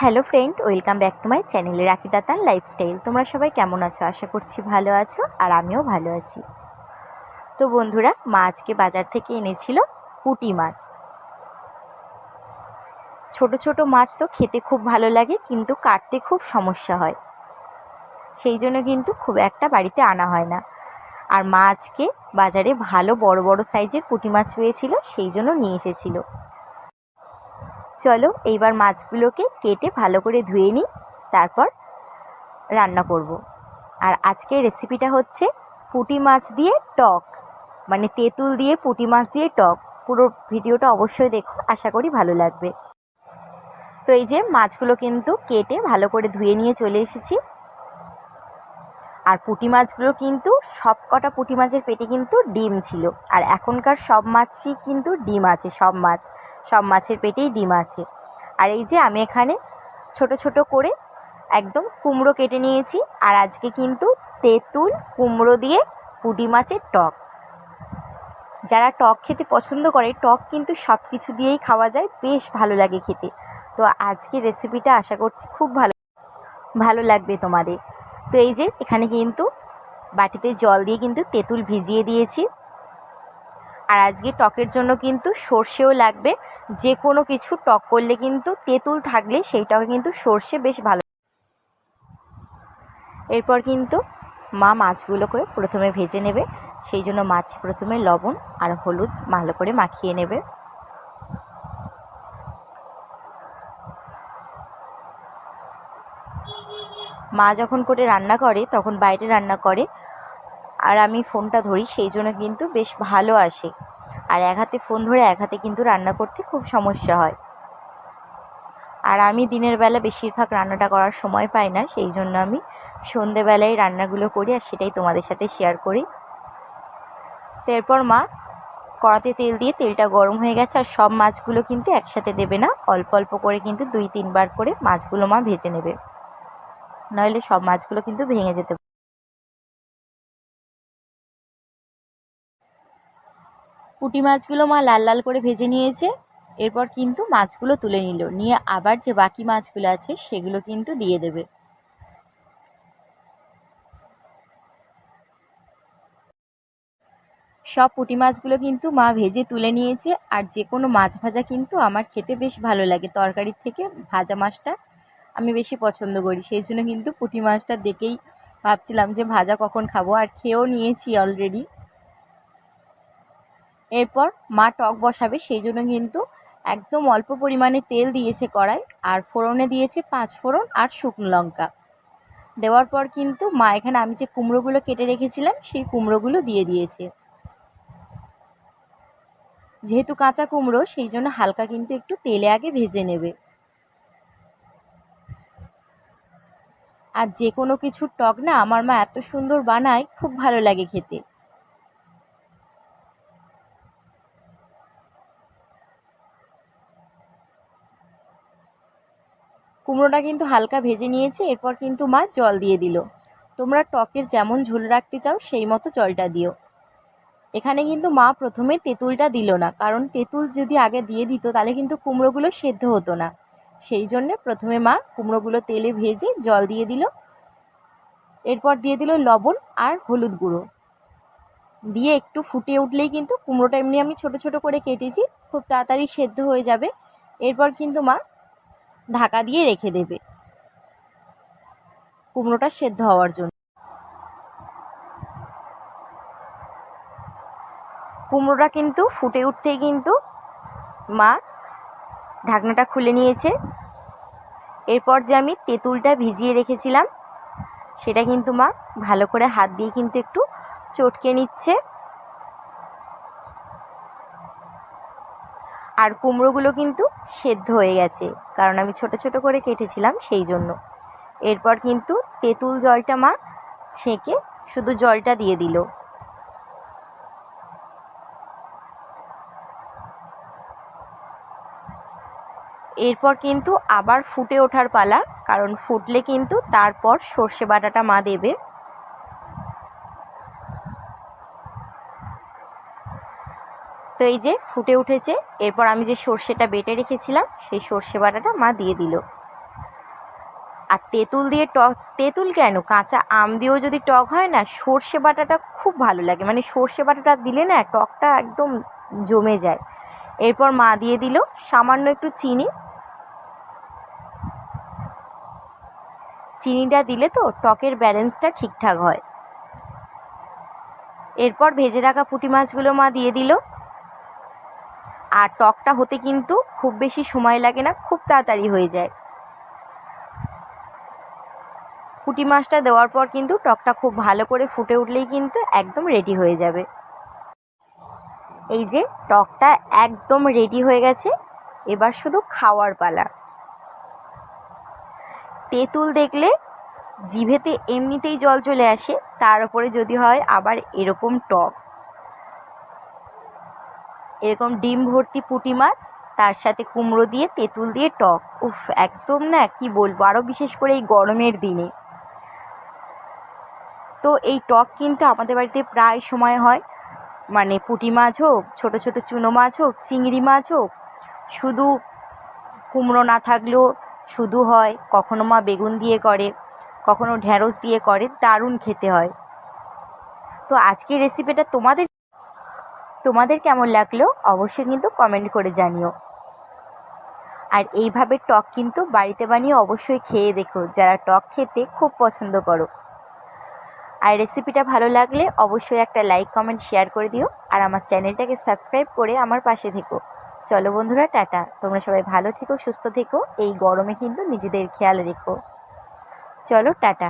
Hello friend, welcome back to my চ্যানেলে রাখি দাতার লাইফস্টাইল। তোমরা সবাই কেমন আছো? আশা করছি ভালো আছো, আর আমিও ভালো আছি। তো বন্ধুরা, মা আজকে বাজার থেকে এনেছিল পুঁটি মাছ। ছোট ছোট মাছ তো খেতে খুব ভালো লাগে, কিন্তু কাটতে খুব সমস্যা হয়, সেই জন্য কিন্তু খুব একটা বাড়িতে আনা হয় না। আর মা আজকে বাজারে ভালো বড় বড় সাইজের পুঁটি মাছ পেয়েছিল, সেই জন্য নিয়ে এসেছিল। চলো এইবার মাছগুলোকে কেটে ভালো করে ধুয়ে নিই, তারপর রান্না করব। আর আজকের রেসিপিটা হচ্ছে পুঁটি মাছ দিয়ে টক, মানে তেঁতুল দিয়ে পুঁটি মাছ দিয়ে টক। পুরো ভিডিওটা অবশ্যই দেখো, আশা করি ভালো লাগবে। তো এই যে মাছগুলো কিন্তু কেটে ভালো করে ধুয়ে নিয়ে চলে এসেছি। আর পুঁটি মাছগুলো কিন্তু সব কটা পুঁটি মাছের পেটে কিন্তু ডিম ছিল। আর এখনকার সব মাছই কিন্তু ডিম আছে, সব মাছের পেটেই ডিম আছে। আর এই যে আমি এখানে ছোট ছোট করে একদম কুমড়ো কেটে নিয়েছি। আর আজকে কিন্তু তেঁতুল কুমড়ো দিয়ে পুঁটি মাছের টক। যারা টক খেতে পছন্দ করে, টক কিন্তু সব কিছু দিয়েই খাওয়া যায়, বেশ ভালো লাগে খেতে। তো আজকের রেসিপিটা আশা করছি খুব ভালো লাগবে তোমাদের। তো এই যে এখানে কিন্তু বাটিতে জল দিয়ে কিন্তু তেঁতুল ভিজিয়ে দিয়েছি। আর আজকে টকের জন্য কিন্তু সর্ষেও লাগবে। যে কোনো কিছু টক করলে কিন্তু তেঁতুল থাকলে সেই টকে কিন্তু সর্ষে বেশ ভালো। এরপর কিন্তু মা মাছগুলোকে প্রথমে ভেজে নেবে, সেই জন্য মাছ প্রথমে লবণ আর হলুদ ভালো করে মাখিয়ে নেবে। মা যখন করে রান্না করে তখন বাইরে রান্না করে, আর আমি ফোনটা ধরি, সেই জন্য কিন্তু বেশ ভালো আসে। আর এক হাতে ফোন ধরে এক হাতে কিন্তু রান্না করতে খুব সমস্যা হয়। আর আমি দিনের বেলা বেশিরভাগ রান্নাটা করার সময় পাই না, সেই জন্য আমি সন্ধেবেলায় রান্নাগুলো করি, আর সেটাই তোমাদের সাথে শেয়ার করি। তো এরপর মা কড়াতে তেল দিয়ে তেলটা গরম হয়ে গেছে। আর সব মাছগুলো কিন্তু একসাথে দেবে না, অল্প অল্প করে কিন্তু 2-3 বার করে মাছগুলো মা ভেজে নেবে, নইলে সব মাছগুলো কিন্তু ভেঙে যেতে পারে। পুঁটি মাছগুলো মা লাল লাল করে ভেজে নিয়েছে। এরপর কিন্তু মাছগুলো তুলে নিয়ে আবার যে বাকি মাছগুলো আছে সেগুলো কিন্তু দিয়ে দেবে। সব পুঁটি মাছগুলো কিন্তু মা ভেজে তুলে নিয়েছে। আর যে কোনো মাছ ভাজা কিন্তু আমার খেতে বেশ ভালো লাগে, তরকারির থেকে ভাজা মাছটা আমি বেশি পছন্দ করি। সেই জন্য কিন্তু পুঁটি মাছটা দেখেই ভাবছিলাম যে ভাজা কখন খাবো, আর খেয়েও নিয়েছি অলরেডি। এরপর মা টক বসাবে, সেই জন্য কিন্তু একদম অল্প পরিমাণে তেল দিয়েছে কড়াই, আর ফোড়নে দিয়েছে 5 ফোড়ন আর শুকনো লঙ্কা। দেওয়ার পর কিন্তু মা এখানে আমি যে কুমড়োগুলো কেটে রেখেছিলাম সেই কুমড়োগুলো দিয়ে দিয়েছে। যেহেতু কাঁচা কুমড়ো, সেই জন্য হালকা কিন্তু একটু তেলে আগে ভেজে নেবে। আর যে কোনো কিছুর টক না আমার মা এত সুন্দর বানায়, খুব ভালো লাগে খেতে। কুমড়োটা কিন্তু হালকা ভেজে নিয়েছে। এরপর কিন্তু মা জল দিয়ে দিল। তোমরা টকের যেমন ঝোল রাখতে চাও সেই মতো জলটা দিও। এখানে কিন্তু মা প্রথমে তেঁতুলটা দিল না, কারণ তেঁতুল যদি আগে দিয়ে দিত তাহলে কিন্তু কুমড়োগুলো সেদ্ধ হতো না। সেই জন্যে প্রথমে মা কুমড়োগুলো তেলে ভেজে জল দিয়ে দিল। এরপর দিয়ে দিল লবণ আর হলুদ গুঁড়ো, দিয়ে একটু ফুটে উঠলেই কিন্তু কুমড়োটা, এমনি আমি ছোট ছোট করে কেটেছি, খুব তাড়াতাড়ি সেদ্ধ হয়ে যাবে। এরপর কিন্তু মা ঢাকা দিয়ে রেখে দেবে কুমড়োটা সেদ্ধ হওয়ার জন্য। কুমড়োটা কিন্তু ফুটে উঠতেই কিন্তু মা ঢাকনাটা খুলে নিয়েছে। এরপর যে আমি তেঁতুলটা ভিজিয়ে রেখেছিলাম সেটা কিন্তু মা ভালো করে হাত দিয়ে কিন্তু একটু চটকে নিচ্ছে। আর কুমড়োগুলো কিন্তু সেদ্ধ হয়ে গেছে, কারণ আমি ছোট ছোট করে কেটেছিলাম সেই জন্য। এরপর কিন্তু তেঁতুল জলটা মা ছেঁকে শুধু জলটা দিয়ে দিল। এরপর কিন্তু আবার ফুটে ওঠার পালা, কারণ ফুটলে কিন্তু তারপর সর্ষে বাটাটা মা দেবে। তো এই যে ফুটে উঠেছে, এরপর আমি যে সর্ষেটা বেটে রেখেছিলাম সেই সর্ষে বাটাটা মা দিয়ে দিল। আর তেঁতুল দিয়ে টক, তেঁতুল কেন, কাঁচা আম দিয়েও যদি টক হয় না, সর্ষে বাটাটা খুব ভালো লাগে, মানে সর্ষে বাটাটা দিলে না টকটা একদম জমে যায়। এরপর মা দিয়ে দিল সামান্য একটু চিনি। চিনিটা দিলে তো টকের ব্যালেন্সটা ঠিকঠাক হয়। এরপর ভেজে রাখা পুঁটি মাছগুলো মা দিয়ে দিল। আর টকটা হতে কিন্তু খুব বেশি সময় লাগে না, খুব তাড়াতাড়ি হয়ে যায়। পুঁটি মাছটা দেওয়ার পর কিন্তু টকটা খুব ভালো করে ফুটে উঠলেই কিন্তু একদম রেডি হয়ে যাবে। এই যে টকটা একদম রেডি হয়ে গেছে, এবার শুধু খাওয়ার পালা। তেঁতুল দেখলে জিভেতে এমনিতেই জল চলে আসে, তার উপরে যদি হয় আবার এরকম টক, এরকম ডিম ভর্তি পুঁটি মাছ, তার সাথে কুমড়ো দিয়ে তেঁতুল দিয়ে টক, উফ একদম না কি বলবো, আরও বিশেষ করে এই গরমের দিনে। তো এই টক কিন্তু আমাদের বাড়িতে প্রায় সময় হয়, মানে পুঁটি মাছ হোক, ছোটো ছোটো চুনো মাছ হোক, চিংড়ি মাছ হোক, শুধু কুমড়ো না থাকলেও শুধু হয়, কখনো মা বেগুন দিয়ে করে, কখনো ঢ্যাঁড়স দিয়ে করে, দারুণ খেতে হয়। তো আজকের রেসিপিটা তোমাদের কেমন লাগলো অবশ্যই কিন্তু কমেন্ট করে জানিও। আর এইভাবে টক কিন্তু বাড়িতে বানিয়ে অবশ্যই খেয়ে দেখো, যারা টক খেতে খুব পছন্দ করো। আর রেসিপিটা ভালো লাগলে অবশ্যই একটা লাইক কমেন্ট শেয়ার করে দিও, আর আমার চ্যানেলটাকে সাবস্ক্রাইব করে আমার পাশে থেকো। চলো বন্ধুরা, টাটা। তোমরা সবাই ভালো থেকো, সুস্থ থেকো, এই গরমে কিন্তু নিজেদের খেয়াল রেখো। চলো টাটা।